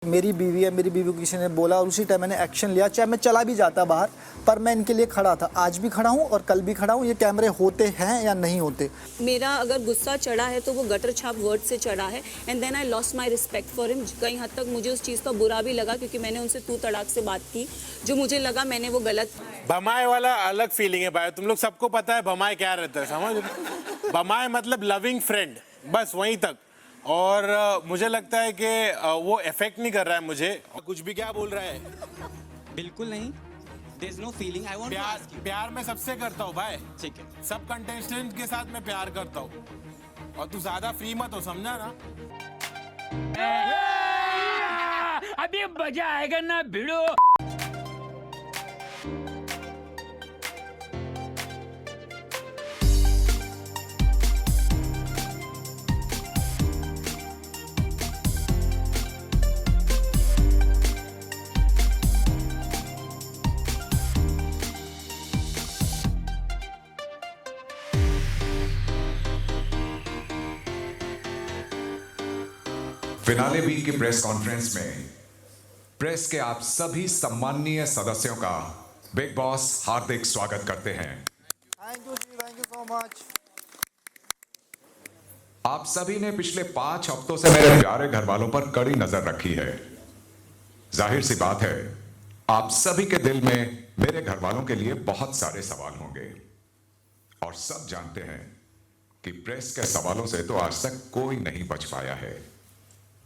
मेरी बीवी है, मेरी बीवी को किसी ने बोला और उसी टाइम मैंने एक्शन लिया, चाहे मैं चला भी जाता बाहर पर मैं इनके लिए खड़ा था। आज भी खड़ा हूँ और कल भी खड़ा हूँ। ये कैमरे होते हैं या नहीं होते। मेरा अगर गुस्सा चढ़ा है तो वो गटर छाप वर्ड से चढ़ा है and then I lost my respect for him. कहीं हद तक मुझे उस चीज़ का बुरा भी लगा क्योंकि मैंने उनसे तू तड़ाक से बात की जो मुझे लगा मैंने वो गलत। भमाए वाला अलग फीलिंग है भाई, तुम लोग सबको पता है भमाए क्या रहता है, समझ। भमाए मतलब लविंग फ्रेंड, बस वहीं तक। और मुझे लगता है कि वो इफेक्ट नहीं कर रहा है मुझे। कुछ भी क्या बोल रहा है, बिल्कुल नहीं। There is no feeling. I want to ask you. प्यार मैं सबसे करता हूँ भाई, ठीक है। सब कंटेस्टेंट के साथ मैं प्यार करता हूँ और तू ज्यादा फ्री मत हो, समझा ना। अभी मजा आएगा ना भिड़ो। फिनाले वीक की प्रेस कॉन्फ्रेंस में प्रेस के आप सभी सम्माननीय सदस्यों का बिग बॉस हार्दिक स्वागत करते हैं। Thank you ji, thank you so much. आप सभी ने पिछले 5 हफ्तों से मेरे प्यारे घर वालों पर कड़ी नजर रखी है। जाहिर सी बात है, आप सभी के दिल में मेरे घर वालों के लिए बहुत सारे सवाल होंगे और सब जानते हैं कि प्रेस के सवालों से तो आज तक कोई नहीं बच पाया है,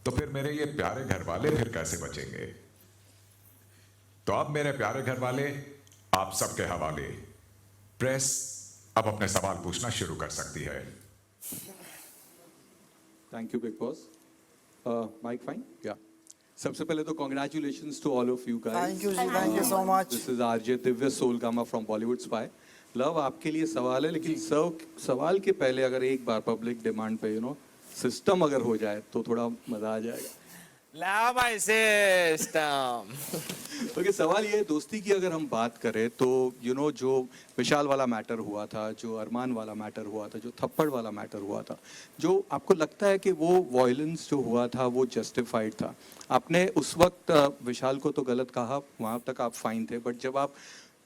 तो फिर मेरे ये प्यारे घर वाले फिर कैसे बचेंगे। तो अब मेरे प्यारे घर वाले आप सबके हवाले। प्रेस अब अपने सवाल पूछना शुरू कर सकती है। Thank you Bigg Boss. Mic fine या सबसे पहले तो congratulations to all of you guys. Thank you ji, thank you so much. This is RJ Divya Solgama from Bollywood Spy. Love आपके लिए सवाल है, लेकिन सवाल के पहले अगर एक बार पब्लिक डिमांड पे सिस्टम अगर हो जाए तो थोड़ा मजा आ जाएगा। ला भाई सिस्टम। ओके, सवाल ये है, दोस्ती की अगर हम बात करें तो जो विशाल वाला मैटर हुआ था, जो अरमान वाला मैटर हुआ था, जो थप्पड़ वाला मैटर हुआ था, जो आपको लगता है कि वो वायलेंस जो हुआ था वो जस्टिफाइड था। आपने उस वक्त विशाल को तो गलत कहा, वहाँ तक आप फाइन थे, बट जब आप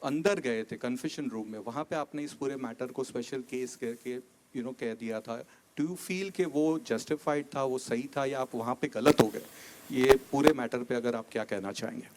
अंदर गए थे कन्फेशन रूम में, वहाँ पे आपने इस पूरे मैटर को स्पेशल केस करके कह दिया था। डू यू फील कि वो जस्टिफाइड था, वो सही था, या आप वहाँ पे गलत हो गए? ये पूरे मैटर पे अगर आप क्या कहना चाहेंगे?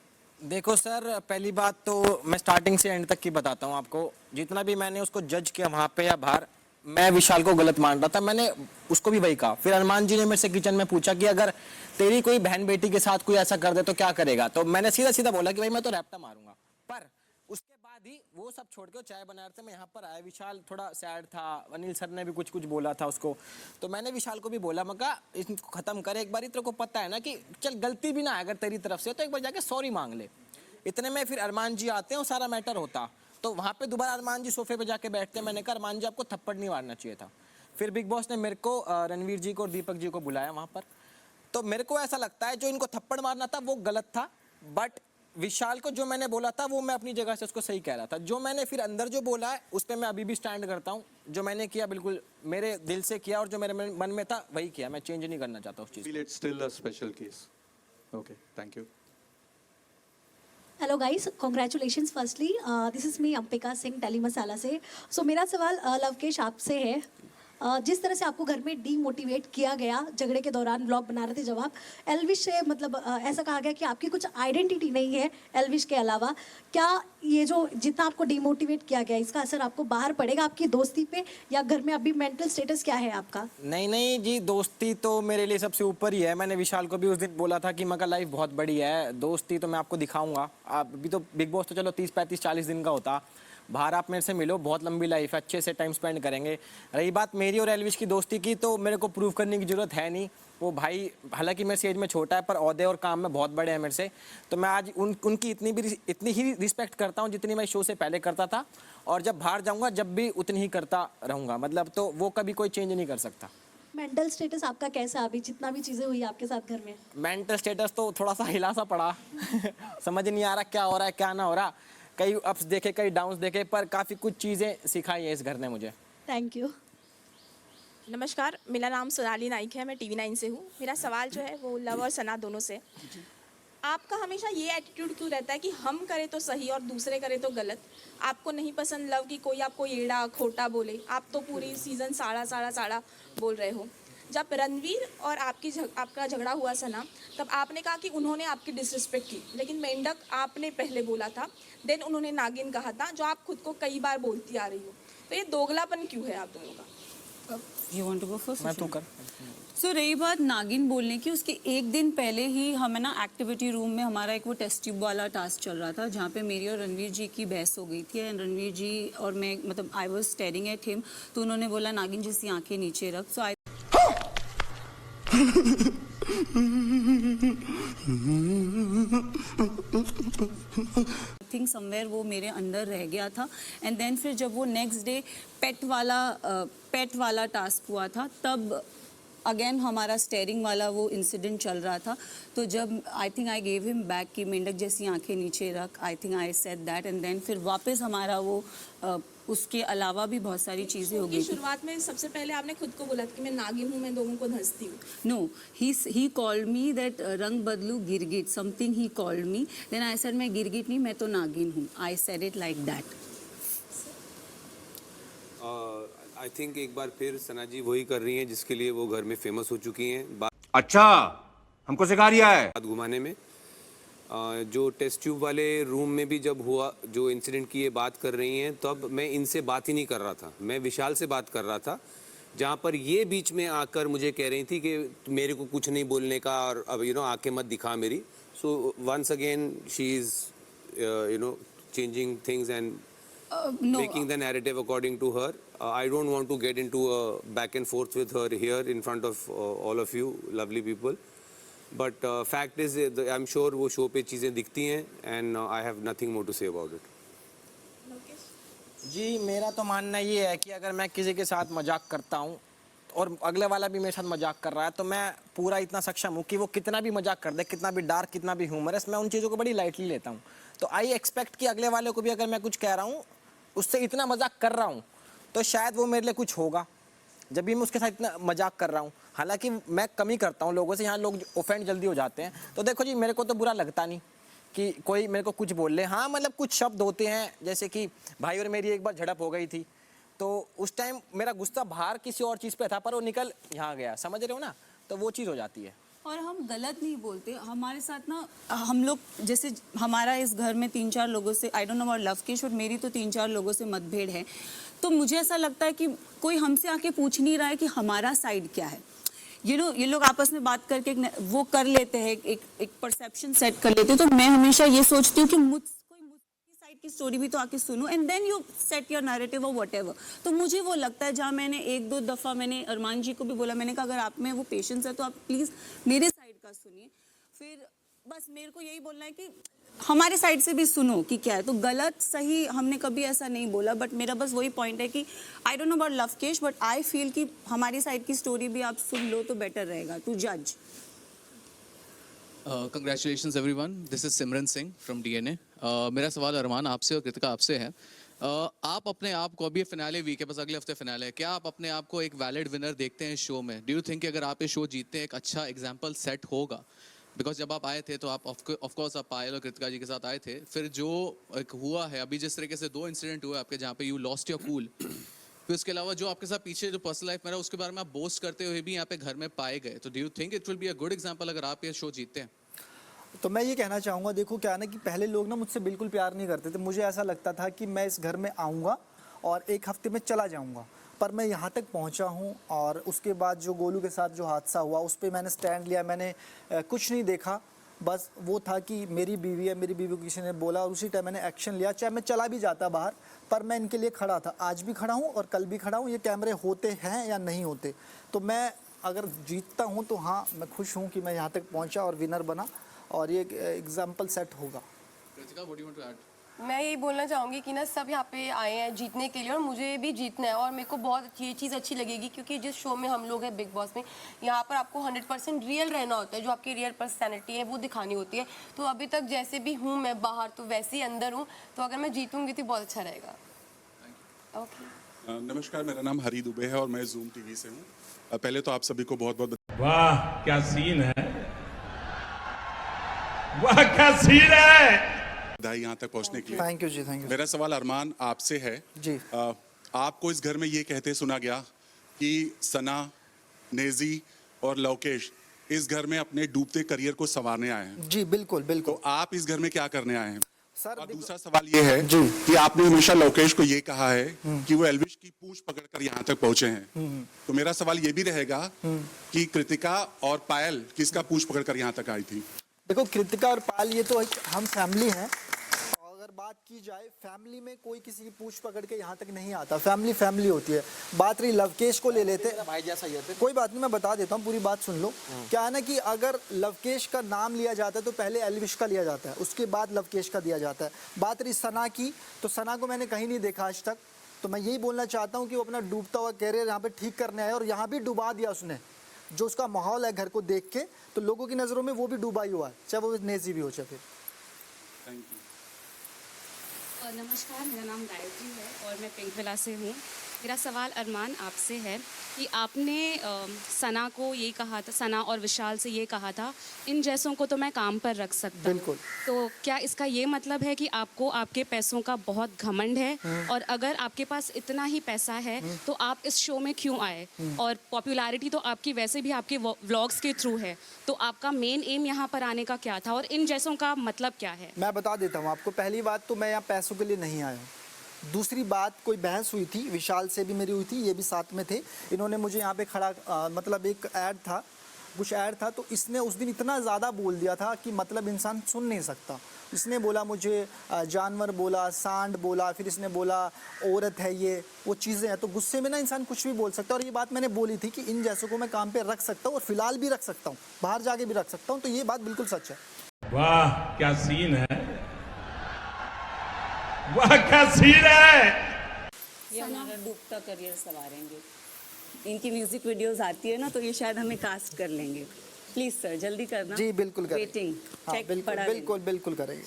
देखो सर, पहली बात तो मैं स्टार्टिंग से एंड तक की बताता हूँ आपको। जितना भी मैंने उसको जज किया वहाँ पे या बाहर, मैं विशाल को गलत मान रहा था। मैंने उसको भी वही कहा। फिर अरमान जी ने मेरे से किचन में पूछा कि अगर तेरी कोई बहन बेटी के साथ कोई ऐसा कर दे तो क्या करेगा, तो मैंने सीधा सीधा बोला कि भाई मैं तो रैप्टा मारूंगा। पर उसके बाद ही वो सब छोड़ के वो चाय बना रहे थे, मैं यहाँ पर आया। विशाल थोड़ा सैड था, अनिल सर ने भी कुछ कुछ बोला था उसको, तो मैंने विशाल को भी बोला, मैं कहा इसको खत्म कर एक बार। तेरे को पता है ना कि चल गलती भी ना है अगर तेरी तरफ से तो एक बार जाके सॉरी मांग ले। इतने में फिर अरमान जी आते हैं और सारा मैटर होता, तो वहाँ पे दोबारा अरमान जी सोफे पे जाके बैठते हैं। मैंने कहा अरमान जी आपको थप्पड़ नहीं मारना चाहिए था। फिर बिग बॉस ने मेरे को रणवीर जी को और दीपक जी को बुलाया वहाँ पर। तो मेरे को ऐसा लगता है जो इनको थप्पड़ मारना था वो गलत था, बट विशाल को जो मैंने बोला था वो मैं अपनी जगह से उसको सही कह रहा था। जो मैंने फिर अंदर जो बोला है उस पर मैं अभी भी स्टैंड करता हूँ। जो मैंने किया बिल्कुल मेरे दिल से किया और जो मेरे मन में था वही किया। मैं चेंज नहीं करना चाहता उस चीज़। Feel it's still a special case. Okay, thank you. Hello guys, congratulations firstly. This is me Ambika Singh Telly Masala से। सो मेरा सवाल लवकेश आपसे है। जिस तरह से आपको घर में डीमोटिवेट किया गया झगड़े के दौरान, व्लॉग बना रहे थे जब आप, एल्विश से मतलब ऐसा कहा गया कि आपकी कुछ आइडेंटिटी नहीं है एल्विश के अलावा, क्या ये जो जितना आपको डीमोटिवेट किया गया इसका असर आपको बाहर पड़ेगा आपकी दोस्ती पे, या घर में अभी मेंटल स्टेटस क्या है आपका? नहीं जी, दोस्ती तो मेरे लिए सबसे ऊपर ही है। मैंने विशाल को भी उस दिन बोला था कि मगर लाइफ बहुत बड़ी है, दोस्ती तो मैं आपको दिखाऊंगा। आप अभी तो बिग बॉस तो चलो 30 35 40 दिन का होता, बाहर आप मेरे से मिलो, बहुत लंबी लाइफ है, अच्छे से टाइम स्पेंड करेंगे। रही बात मेरी और एल्विश की दोस्ती की, तो मेरे को प्रूव करने की ज़रूरत है नहीं। वो भाई हालांकि मेरे से एज में छोटा है पर ओहदे और काम में बहुत बड़े हैं मेरे से, तो मैं आज उनकी इतनी ही रिस्पेक्ट करता हूँ जितनी मैं शो से पहले करता था, और जब बाहर जाऊँगा जब भी उतनी ही करता रहूँगा। मतलब तो वो कभी कोई चेंज नहीं कर सकता। मेंटल स्टेटस आपका कैसा अभी, जितना भी चीज़ें हुई आपके साथ घर में? मेंटल स्टेटस तो थोड़ा सा हिला सा पड़ा समझ नहीं आ रहा क्या हो रहा है क्या ना हो रहा। कई अप्स देखे, कई डाउन्स देखे, पर काफ़ी कुछ चीज़ें सिखाई है इस घर ने मुझे। Thank you. नमस्कार, मेरा नाम सोनाली नाइक है, मैं TV9 से हूँ। मेरा सवाल जो है वो लव और सना दोनों से। आपका हमेशा ये एटीट्यूड क्यों रहता है कि हम करें तो सही और दूसरे करें तो गलत? आपको नहीं पसंद लव कि कोई आपको एड़ा खोटा बोले? आप तो पूरी सीज़न साड़ा बोल रहे हो। जब रणवीर और आपका झगड़ा हुआ सना, तब आपने कहा कि उन्होंने आपकी डिसरिस्पेक्ट की, लेकिन मेंढक आपने पहले बोला था, देन उन्होंने नागिन कहा था, जो आप खुद को कई बार बोलती आ रही हो। तो ये दोगलापन क्यों है आप दोनों का? You want to go first? मैं तो कर सो रही बात नागिन बोलने की, उसके एक दिन पहले ही हमें ना एक्टिविटी रूम में हमारा एक वो टेस्ट ट्यूब वाला टास्क चल रहा था, जहाँ पे मेरी और रणवीर जी की बहस हो गई थी। एंड रणवीर जी और मैं, मतलब I was staring at him, तो उन्होंने बोला नागिन जैसी आंखें नीचे रख। सो आई थिंक समवेयर वो मेरे अंदर रह गया था। एंड देन फिर जब वो नेक्स्ट डे पेट वाला टास्क हुआ था, तब अगेन हमारा स्टेयरिंग वाला वो इंसिडेंट चल रहा था। तो जब I think I gave him back कि मेंढक जैसी आंखें नीचे रख, I think I said that. And then फिर वापस हमारा वो उसके अलावा भी बहुत सारी चीज़ें हो गई। शुरुआत में सबसे पहले आपने खुद को बोला कि मैं नागिन हूँ, मैं लोगों को धंसती हूँ। No, he called me that रंग बदलू गिरगिट, something he called me. Then I said मैं गिरगिट नहीं, मैं तो नागिन हूँ. I said it like that. I think एक बार फिर सना जी वही कर रही हैं जिसके लिए वो घर में फेमस हो चुकी हैं, बात अच्छा हमको सिखा रिया है घुमाने में। जो टेस्ट ट्यूब वाले रूम में भी जब हुआ, जो इंसिडेंट की ये बात कर रही हैं, तब मैं इनसे बात ही नहीं कर रहा था, मैं विशाल से बात कर रहा था, जहाँ पर ये बीच में आकर मुझे कह रही थी कि मेरे को कुछ नहीं बोलने का और अब आंखें मत दिखा मेरी। So once again she is changing things and making the narrative according to her. I don't want to get into a back and forth with her here in front of all of you lovely people. But fact is, I'm sure वो show पे चीज़ें दिखती हैं and I have nothing more to say about it. जी मेरा तो मानना ये है कि अगर मैं किसी के साथ मजाक करता हूँ और अगले वाला भी मेरे साथ मजाक कर रहा है, तो मैं पूरा इतना सक्षम हूँ कि वो कितना भी मजाक कर दे, कितना भी डार्क, कितना भी ह्यूमरस, मैं उन चीज़ों को बड़ी लाइटली लेता हूँ। तो आई एक्सपेक्ट कि अगले वाले को भी अगर मैं कुछ कह रहा हूँ, उससे इतना मजाक कर रहा हूँ, तो शायद वो मेरे लिए कुछ होगा जब भी मैं उसके साथ इतना मजाक कर रहा हूँ। हालांकि मैं कमी करता हूँ लोगों से, यहाँ लोग ऑफेंड जल्दी हो जाते हैं। तो देखो जी, मेरे को तो बुरा लगता नहीं कि कोई मेरे को कुछ बोल ले। हाँ मतलब कुछ शब्द होते हैं, जैसे कि भाई और मेरी एक बार झड़प हो गई थी, तो उस टाइम मेरा गुस्सा बाहर किसी और चीज़ पे था, पर वो निकल यहाँ गया, समझ रहे हो ना, तो वो चीज़ हो जाती है। और हम गलत नहीं बोलते, हमारे साथ ना हम लोग, जैसे हमारा इस घर में 3-4 लोगों से, I don't know about Lavkesh, और मेरी तो 3-4 लोगों से मतभेद है। तो मुझे ऐसा लगता है कि कोई हमसे आके पूछ नहीं रहा है कि हमारा साइड क्या है। ये लोग आपस में बात करके वो कर लेते हैं, एक परसेप्शन सेट कर लेते हैं। तो मैं हमेशा ये सोचती हूँ कि मुझकी साइड की स्टोरी भी तो आके सुनो, and then you set your narrative और व्हाटएवर। तो मुझे वो लगता है, जहाँ मैंने 1-2 दफ़ा मैंने अरमान जी को भी बोला, मैंने कहा अगर आप में वो पेशेंस है तो आप प्लीज़ मेरे साइड का सुनिए। फिर बस मेरे को यही बोलना है कि हमारे साइड से भी सुनो कि क्या है। तो गलत सही हमने कभी ऐसा नहीं बोला, बट मेरा बस वही पॉइंट है कि I don't know about Lavkesh, but I feel कि हमारी साइड की स्टोरी भी आप सुन लो तो बेटर रहेगा टू जज। Congratulations everyone, this is Simran Singh from DNA. मेरा सवाल अरमान आपसे और कृतिका आपसे है। आप अपने आप को, अभी फिनाले वीक है, बस अगले हफ्ते फिनाले है, क्या आप अपने आप को एक वैलिड विनर देखते हैं शो में? डू यू थिंक अगर आप ये शो जीतते हैं एक अच्छा एग्जाम्पल सेट होगा? बिकॉज जब आप आए थे तो आप ऑफकोर्स आप पायल और कृतिका जी के साथ आए थे, फिर जो एक हुआ है अभी, जिस तरीके से 2 इंसिडेंट हुए आपके जहाँ पे यू लॉस्ट योर कूल, फिर उसके अलावा जो आपके साथ पीछे जो पर्सनल लाइफ में रहा उसके बारे में आप बोस्ट करते हुए भी यहाँ पे घर में पाए गए, तो do you think it will be a good example अगर आप ये शो जीतते हैं? तो मैं ये कहना चाहूँगा, देखो क्या है ना कि पहले लोग ना मुझसे बिल्कुल प्यार नहीं करते थे। मुझे ऐसा लगता था कि मैं इस घर में आऊँगा और 1 हफ्ते में चला जाऊँगा, पर मैं यहाँ तक पहुँचा हूँ। और उसके बाद जो गोलू के साथ जो हादसा हुआ, उस पर मैंने स्टैंड लिया, मैंने कुछ नहीं देखा, बस वो था कि मेरी बीवी है, मेरी बीवी को किसी ने बोला और उसी टाइम मैंने एक्शन लिया। चाहे मैं चला भी जाता बाहर, पर मैं इनके लिए खड़ा था, आज भी खड़ा हूँ और कल भी खड़ा हूँ। ये कैमरे होते हैं या नहीं होते, तो मैं अगर जीतता हूँ तो हाँ मैं खुश हूँ कि मैं यहाँ तक पहुँचा और विनर बना, और ये एग्जाम्पल सेट होगा। मैं यही बोलना चाहूँगी कि ना सब यहाँ पे आए हैं जीतने के लिए, और मुझे भी जीतना है, और मेरे को बहुत ये चीज़ अच्छी लगेगी क्योंकि जिस शो में हम लोग हैं बिग बॉस में, यहाँ पर आपको 100% रियल रहना होता है, जो आपकी रियल पर्सनैलिटी है वो दिखानी होती है। तो अभी तक जैसे भी हूँ मैं बाहर, तो वैसे ही अंदर हूँ, तो अगर मैं जीतूँगी तो बहुत अच्छा रहेगा। ओके। नमस्कार, मेरा नाम हरी दुबे है और मैं जूम टीवी से हूँ। पहले तो आप सभी को बहुत बहुत वाह क्या सीन है। वाह क्या सीन है। बधाई यहाँ तक पहुँचने के लिए। Thank you ji, thank you. मेरा सवाल अरमान आपसे है जी। आपको इस घर में ये कहते सुना गया कि सना, नेजी और लवकेश इस घर में अपने डूबते करियर को संवारने आए हैं। जी बिल्कुल बिल्कुल। तो आप इस घर में क्या करने आए हैं? सर और दूसरा सवाल ये है कि आपने हमेशा लवकेश को ये कहा है कि वो एल्विश की पूंछ पकड़कर यहाँ तक पहुंचे हैं। तो मेरा सवाल ये भी रहेगा कि कृतिका और पायल किसका पूंछ पकड़कर यहाँ तक आई थी? देखो, कृतिका और पायल ये तो एक हम फैमिली हैं। अगर बात की जाए फैमिली में कोई किसी की पूंछ पकड़ के यहाँ तक नहीं आता, फैमिली फैमिली होती है। बात रही लवकेश को ले लेते, भाई जैसा ही है। कोई बात नहीं, मैं बता देता हूँ, पूरी बात सुन लो। क्या है ना कि अगर लवकेश का नाम लिया जाता है तो पहले एल्विश का लिया जाता है, उसके बाद लवकेश का दिया जाता है। बात रही सना की, तो सना को मैंने कहीं नहीं देखा आज तक। तो मैं यही बोलना चाहता हूँ कि वो अपना डूबता हुआ कैरियर यहाँ पे ठीक करने आया और यहाँ भी डुबा दिया उसने। जो उसका माहौल है घर को देख के, तो लोगों की नज़रों में वो भी डूबा ही हुआ है, चाहे वो नेजी भी हो चाहे फिर। Thank you. नमस्कार, मेरा नाम गायत्री है और मैं पिंक विला से हूँ। मेरा सवाल अरमान आपसे है कि आपने सना को ये कहा था, सना और विशाल से ये कहा था, इन जैसों को तो मैं काम पर रख सकता हूँ। बिल्कुल। तो क्या इसका ये मतलब है कि आपको आपके पैसों का बहुत घमंड है? और अगर आपके पास इतना ही पैसा है तो आप इस शो में क्यों आए? और पॉपुलैरिटी तो आपकी वैसे भी आपके व्लॉग्स के थ्रू है, तो आपका मेन एम यहाँ पर आने का क्या था और इन जैसों का मतलब क्या है? मैं बता देता हूँ आपको। पहली बात तो मैं यहाँ पैसों के लिए नहीं आया हूँ। दूसरी बात, कोई बहस हुई थी, विशाल से भी मेरी हुई थी, ये भी साथ में थे। इन्होंने मुझे यहाँ पे खड़ा मतलब एक ऐड था, कुछ ऐड था, तो इसने उस दिन इतना ज़्यादा बोल दिया था कि मतलब इंसान सुन नहीं सकता। इसने बोला मुझे जानवर बोला, सांड बोला, फिर इसने बोला औरत है, ये वो चीज़ें हैं। तो गुस्से में ना इंसान कुछ भी बोल सकता है। और ये बात मैंने बोली थी कि इन जैसों को मैं काम पे रख सकता हूँ और फिलहाल भी रख सकता हूँ, बाहर जाके भी रख सकता हूँ। तो ये बात बिल्कुल सच है। वाह क्या सीन है। वाह क्या सीन है। ये हमारा डूबता करियर संवारेंगे। इनकी म्यूजिक वीडियोस आती है ना, तो ये शायद हमें कास्ट कर लेंगे। प्लीज सर जल्दी करना। जी बिल्कुल करेंगे। वेटिंग। हाँ, बिल्कुल बिल्कुल बिल्कुल करेंगे।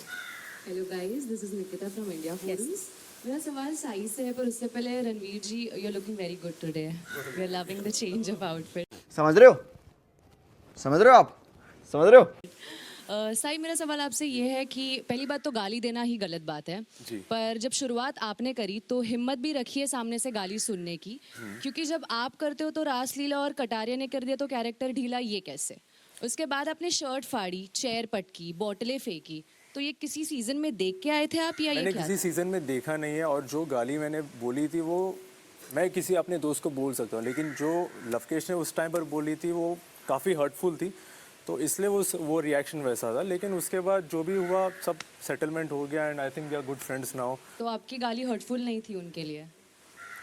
Hello guys, this is Nikita from India Forums. मेरा सवाल साई से है, पर उससे पहले Ranveer ji, you are looking very good today. We are loving the change of outfit. समझ रहे हो आप? समझ रहे हो? साई, मेरा सवाल आपसे ये है कि पहली बात तो गाली देना ही गलत बात है, पर जब शुरुआत आपने करी तो हिम्मत भी रखी है सामने से गाली सुनने की, क्योंकि जब आप करते हो तो रासलीला और कटारिया ने कर दिया तो कैरेक्टर ढीला, ये कैसे? उसके बाद आपने शर्ट फाड़ी, चेयर पटकी, बोतलें फेंकी, तो ये किसी सीजन में देख के आए थे आप या मैंने ये क्या किसी सीजन में देखा नहीं है। और जो गाली मैंने बोली थी वो मैं किसी अपने दोस्त को बोल सकता हूँ, लेकिन जो लवकेश ने उस टाइम पर बोली थी वो काफ़ी हर्टफुल थी, तो इसलिए वो रिएक्शन वैसा था। लेकिन उसके बाद जो भी हुआ सब सेटलमेंट हो गया and I think we are good friends now. तो आपकी गाली हर्टफुल नहीं थी उनके लिए?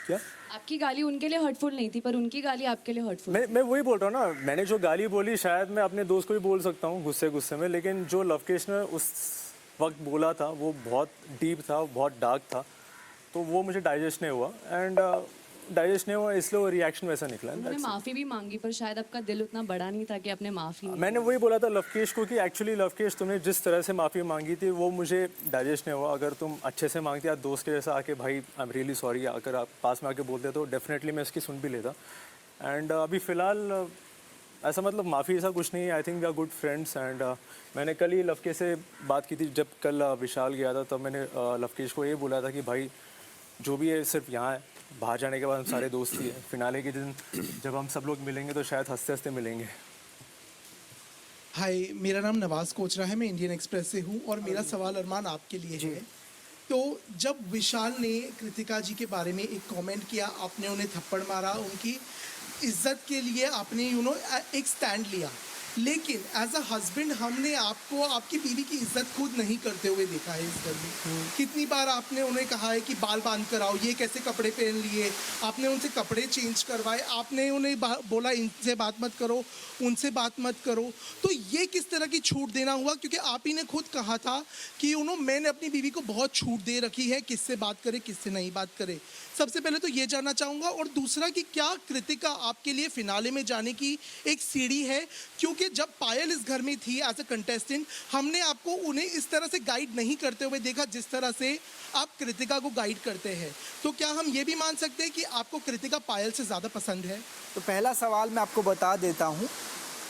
क्या? आपकी गाली उनके लिए हर्टफुल नहीं थी, पर उनकी गाली आपके लिए हर्टफुल? मैं वही बोल रहा हूँ ना, मैंने जो गाली बोली शायद मैं अपने दोस्त को भी बोल सकता हूँ गुस्से में, लेकिन जो लवकेश ने उस वक्त बोला था वो बहुत डीप था, बहुत डार्क था, तो वो मुझे डाइजेस्ट नहीं हुआ एंड डाइजेस्ट नहीं हुआ, इसलिए वो रिएक्शन वैसा निकला। उन्होंने माफी भी मांगी, पर शायद आपका दिल उतना बड़ा नहीं था कि आपने माफी नहीं। मैंने वही बोला था लवकेश को कि एक्चुअली लवकेश तुमने जिस तरह से माफ़ी मांगी थी वो मुझे डाइजेस्ट नहीं हुआ। अगर तुम अच्छे से मांगती या दोस्त के जैसा आके भाई आई एम रियली सॉरी, अगर आप पास में आके बोलते तो डेफिनेटली मैं इसकी सुन भी लेता। एंड अभी फ़िलहाल ऐसा मतलब माफ़ी ऐसा कुछ नहीं है। I think we are good friends and मैंने कल ही लवकेश से बात की थी, जब कल विशाल गया था तब मैंने लवकेश को ये बोला था कि भाई जो भी है सिर्फ यहाँ है, बाहर जाने के बाद हम सारे दोस्त ही हैं। फिनाले के दिन जब हम सब लोग मिलेंगे तो शायद हंसते हंसते मिलेंगे। हाय, मेरा नाम नवाज कोचरा है, मैं इंडियन एक्सप्रेस से हूँ और मेरा सवाल अरमान आपके लिए है। तो जब विशाल ने कृतिका जी के बारे में एक कमेंट किया, आपने उन्हें थप्पड़ मारा, उनकी इज्जत के लिए आपने एक स्टैंड लिया, लेकिन एज अ हस्बैंड हमने आपको आपकी बीवी की इज्जत खुद नहीं करते हुए देखा है इस घर में। कितनी बार आपने उन्हें कहा है कि बाल बांध कर आओ, ये कैसे कपड़े पहन लिए, आपने उनसे कपड़े चेंज करवाए, आपने उन्हें बोला इनसे बात मत करो, उनसे बात मत करो। तो ये किस तरह की छूट देना हुआ? क्योंकि आप ही ने खुद कहा था कि मैंने अपनी बीवी को बहुत छूट दे रखी है, किससे बात करे किससे नहीं बात करे। सबसे पहले तो ये जानना चाहूँगा, और दूसरा कि क्या कृतिका आपके लिए फिनाले में जाने की एक सीढ़ी है? क्योंकि जब पायल इस घर में थी एज अ कंटेस्टेंट, हमने आपको उन्हें इस तरह से गाइड नहीं करते हुए देखा जिस तरह से आप कृतिका को गाइड करते हैं। तो क्या हम ये भी मान सकते हैं कि आपको कृतिका पायल से ज़्यादा पसंद है? तो पहला सवाल मैं आपको बता देता हूँ,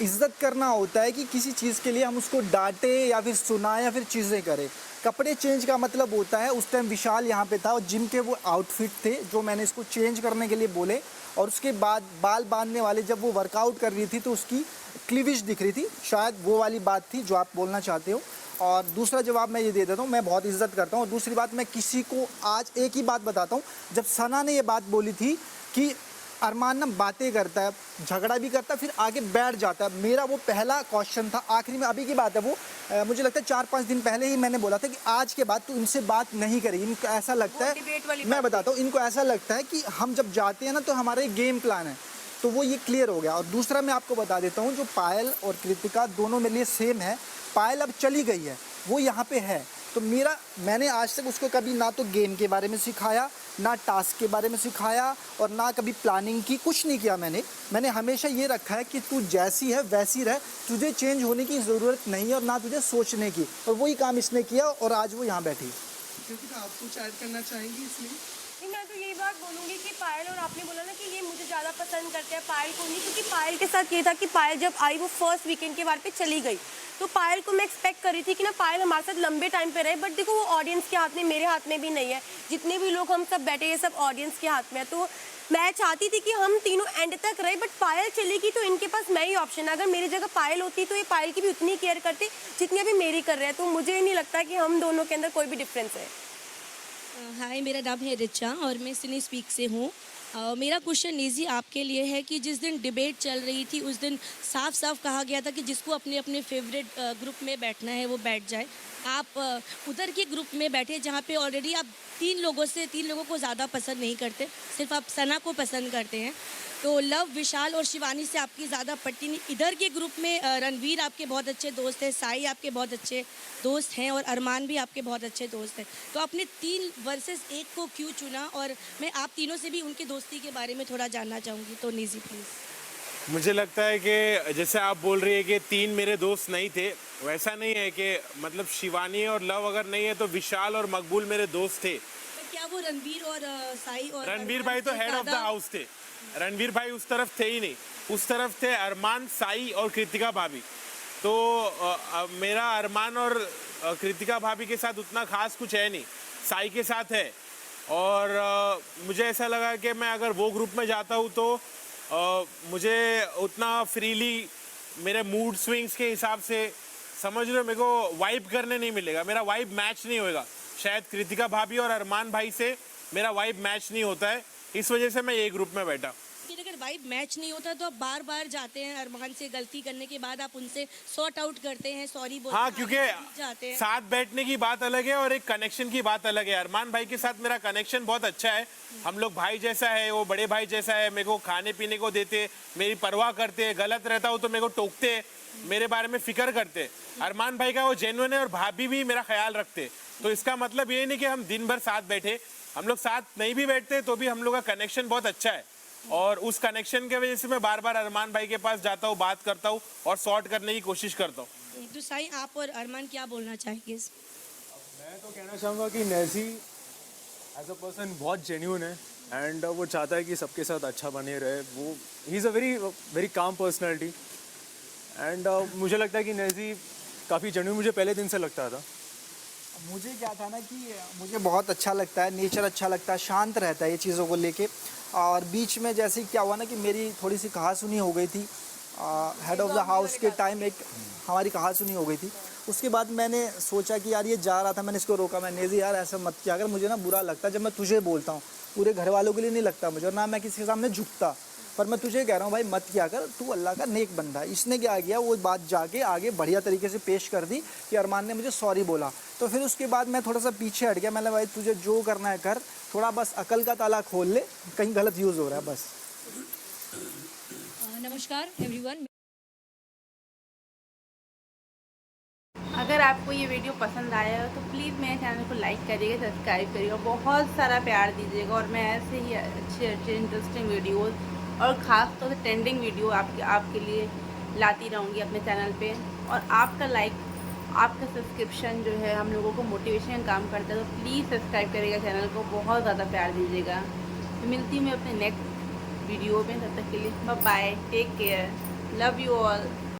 इज्जत करना होता है कि किसी चीज़ के लिए हम उसको डांटे या फिर सुनाएं या फिर चीज़ें करें। कपड़े चेंज का मतलब होता है, उस टाइम विशाल यहाँ पे था और जिम के वो आउटफिट थे जो मैंने इसको चेंज करने के लिए बोले, और उसके बाद बाल बांधने वाले जब वो वर्कआउट कर रही थी तो उसकी क्लीविज दिख रही थी, शायद वो वाली बात थी जो आप बोलना चाहते हो। और दूसरा जवाब मैं ये दे देता हूँ, मैं बहुत इज्जत करता हूँ। और दूसरी बात, मैं किसी को आज एक ही बात बताता हूँ, जब सना ने ये बात बोली थी कि अरमान ना बातें करता है, झगड़ा भी करता है, फिर आगे बैठ जाता है, मेरा वो पहला क्वेश्चन था। आखिरी में अभी की बात है वो, मुझे लगता है 4-5 दिन पहले ही मैंने बोला था कि आज के बाद तू इनसे बात नहीं करेगी। इनको ऐसा लगता है, मैं बताता हूँ, इनको ऐसा लगता है कि हम जब जाते हैं ना तो हमारा एक गेम प्लान है, तो वो ये क्लियर हो गया। और दूसरा मैं आपको बता देता हूँ, जो पायल और कृतिका दोनों मेरे लिए सेम है। पायल अब चली गई है, वो यहाँ पे है, तो मैंने आज तक उसको कभी ना तो गेम के बारे में सिखाया, ना टास्क के बारे में सिखाया, और ना कभी प्लानिंग की, कुछ नहीं किया मैंने हमेशा ये रखा है कि तू जैसी है वैसी रह, तुझे चेंज होने की ज़रूरत नहीं है और ना तुझे सोचने की, और वही काम इसने किया और आज वो यहाँ बैठी। क्योंकि आप कुछ ऐड करना चाहेंगी इसमें? नहीं, मैं तो यही बात बोलूँगी कि पायल, और आपने बोला ना कि ये मुझे ज़्यादा पसंद करते हैं, पायल को नहीं, क्योंकि पायल के साथ ये था कि पायल जब आई वो फर्स्ट वीकेंड के बाद पे चली गई, तो पायल को मैं एक्सपेक्ट कर रही थी कि ना पायल हमारे साथ लंबे टाइम पे रहे, बट देखो वो ऑडियंस के हाथ में, मेरे हाथ में भी नहीं है, जितने भी लोग हम सब बैठे ये सब ऑडियंस के हाथ में है। तो मैं चाहती थी कि हम तीनों एंड तक रहे, बट पायल चलेगी तो इनके पास मैं ही ऑप्शन है। अगर मेरी जगह पायल होती तो ये पायल की भी उतनी केयर करती जितनी अभी मेरी कर रहे हैं, तो मुझे नहीं लगता कि हम दोनों के अंदर कोई भी डिफरेंस है। हाय, मेरा नाम है रिचा और मैं सिनी स्पीक से हूँ। मेरा क्वेश्चन नीजी आपके लिए है कि जिस दिन डिबेट चल रही थी उस दिन साफ साफ कहा गया था कि जिसको अपने अपने फेवरेट ग्रुप में बैठना है वो बैठ जाए। आप उधर के ग्रुप में बैठे जहाँ पे ऑलरेडी आप तीन लोगों को ज़्यादा पसंद नहीं करते, सिर्फ आप सना को पसंद करते हैं। तो लव, विशाल और शिवानी से आपकी ज़्यादा पट्टी नहीं। इधर के ग्रुप में रणवीर आपके बहुत अच्छे दोस्त हैं, साई आपके बहुत अच्छे दोस्त हैं और अरमान भी आपके बहुत अच्छे दोस्त हैं। तो आपने 3 वर्सेस 1 को क्यों चुना? और मैं आप तीनों से भी उनकी दोस्ती के बारे में थोड़ा जानना चाहूँगी, तो निजी प्लीज़। मुझे लगता है कि जैसे आप बोल रही है कि 3 मेरे दोस्त नहीं थे, वैसा नहीं है कि मतलब शिवानी और लव अगर नहीं है तो विशाल और मकबूल मेरे दोस्त थे। तो क्या वो रणवीर और साई और रणवीर भाई तो हेड ऑफ द हाउस थे, रणवीर भाई उस तरफ थे ही नहीं, उस तरफ थे अरमान, साई और कृतिका भाभी। तो मेरा अरमान और कृतिका भाभी के साथ उतना खास कुछ है नहीं, साई के साथ है। और मुझे ऐसा लगा कि मैं अगर वो ग्रुप में जाता हूँ तो मुझे उतना फ्रीली मेरे मूड स्विंग्स के हिसाब से, समझ रहे हो, मेरे को वाइब करने नहीं मिलेगा, मेरा वाइब मैच नहीं होएगा। शायद कृतिका भाभी और अरमान भाई से मेरा वाइब मैच नहीं होता है, इस वजह से मैं ये ग्रुप में बैठा। अगर वाइब मैच नहीं होता तो आप बार बार जाते हैं अरमान से, गलती करने के बाद आप उनसे सॉर्ट आउट करते हैं, सॉरी बोलते हैं। हाँ, क्योंकि साथ बैठने की बात अलग है और एक कनेक्शन की बात अलग है। अरमान भाई के साथ मेरा कनेक्शन बहुत अच्छा है, हम लोग भाई जैसा है, वो बड़े भाई जैसा है, मेरे को खाने पीने को देते, मेरी परवाह करते, गलत रहता हूँ तो मेरे को टोकते, मेरे बारे में फिक्र करते। अरमान भाई का वो जेन्युइन है और भाभी भी मेरा ख्याल रखते। तो इसका मतलब ये नहीं कि हम दिन भर साथ बैठे, हम लोग साथ नहीं भी बैठते तो भी हम लोग का कनेक्शन बहुत अच्छा है, और उस कनेक्शन के वजह से मैं बार बार अरमान भाई के पास जाता हूँ, बात करता हूँ और सॉर्ट करने की कोशिश करता हूँ। तो साई, आप और अरमान क्या बोलना चाहेंगे? मैं तो कहना चाहूँगा कि नेजी एज अ पर्सन बहुत जेन्यून है एंड वो चाहता है कि सबके साथ अच्छा बने रहे। वो he is a very calm personality and मुझे लगता है कि नेजी काफ़ी जेन्यून मुझे पहले दिन से लगता था। मुझे क्या था ना कि मुझे बहुत अच्छा लगता है, नेचर अच्छा लगता है, शांत रहता है ये चीज़ों को लेके। और बीच में जैसे क्या हुआ ना कि मेरी थोड़ी सी कहासुनी हो गई थी, हेड ऑफ़ द हाउस के टाइम एक हमारी कहासुनी हो गई थी। उसके बाद मैंने सोचा कि यार ये जा रहा था, मैंने इसको रोका, मैं नेजी यार ऐसा मत किया, अगर मुझे ना बुरा लगता जब मैं तुझे बोलता हूँ, पूरे घर वालों के लिए नहीं लगता मुझे, और ना मैं किसी के सामने झुकता, पर मैं तुझे कह रहा हूँ भाई मत किया कर, तू अल्लाह का नेक बंदा है। इसने क्या किया, वो बात जाके आगे बढ़िया तरीके से पेश कर दी कि अरमान ने मुझे सॉरी बोला। तो फिर उसके बाद मैं थोड़ा सा पीछे हट गया, मैंने भाई तुझे जो करना है कर, थोड़ा बस अकल का ताला खोल ले, कहीं गलत यूज़ हो रहा है बस। नमस्कार एवरीवन। अगर आपको ये वीडियो पसंद आया हो तो प्लीज़ मेरे चैनल को लाइक करिएगा, सब्सक्राइब करिएगा, बहुत सारा प्यार दीजिएगा, और मैं ऐसे ही अच्छे इंटरेस्टिंग वीडियोस और ख़ास तौर से ट्रेंडिंग वीडियो आपके लिए लाती रहूँगी अपने चैनल पे। और आपका लाइक, आपका सब्सक्रिप्शन जो है हम लोगों को मोटिवेशन का काम करता है, तो प्लीज़ सब्सक्राइब करिएगा चैनल को, बहुत ज़्यादा प्यार दीजिएगा। तो मिलती हूँ मैं अपने नेक्स्ट वीडियो में, तब तक के लिए bye bye, take care. Love you all.